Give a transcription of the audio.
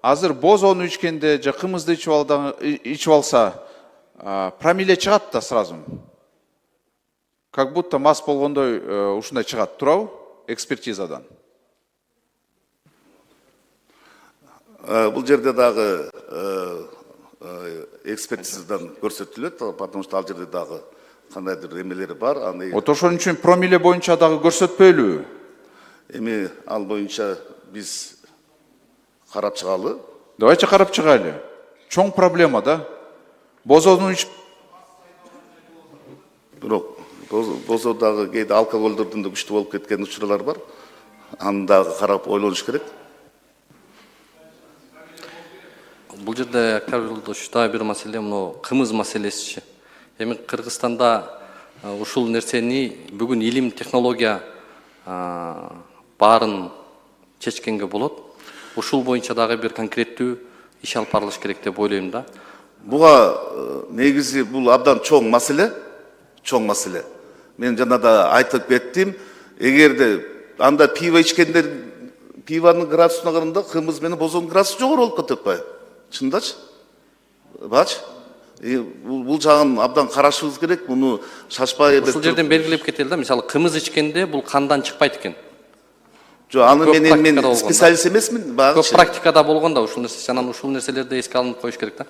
азыр бозону ичкенде же кымызды ичип алса, промилле чыгат да сразу. Как будто мас болгондой ушундай чыгат, туурабы? Экспертизадан. Бул жерде дагы экспертизадан көрсөтүлөт, потому что ал жерде дагы кандайдыр эмелери бар. Вот ошон үчүн промилле боюнча дагы көрсөтпөйлүбү? Эми ал боюнча биз карап чыгалы. Давайте карап чыгайлы. Чоң проблема да. Бозону ичип, Бирок бозодагы кээде алкоголдордун да күчтүү болуп кеткен учурлар бар. Аны дагы карап ойлонуш керек. Бул жерде Каролдош дагы бир маселе, мына кымыз маселеси. Эми Кыргызстанда ушул нерсени бүгүн илим, технология баарын чечкенге болот. Ушул боюнча дагы бир конкреттүү иш алып барылыш керек деп ойлойм да. Буга негизи бул абдан чоң маселе. Чоң маселе. Мен жана да айтып кеттим, эгерде анда пиво ичкендер пивонун градусуна караганда кымыз менен бозонун градусу жогору болуп кетип атпайбы? Чындачы? Бачы? Бул жагын абдан карашыбыз керек. Муну шашпай эле. Ушул жерден белгилеп кетели да, мисалы кымыз ичкенде бул кандан чыкпайт экен. Жок, аны мен специалист эмесмин, багычы. Көп практикада болгон да ушул нерсе, анан ушул нерселерди эске алынып коюш керек да.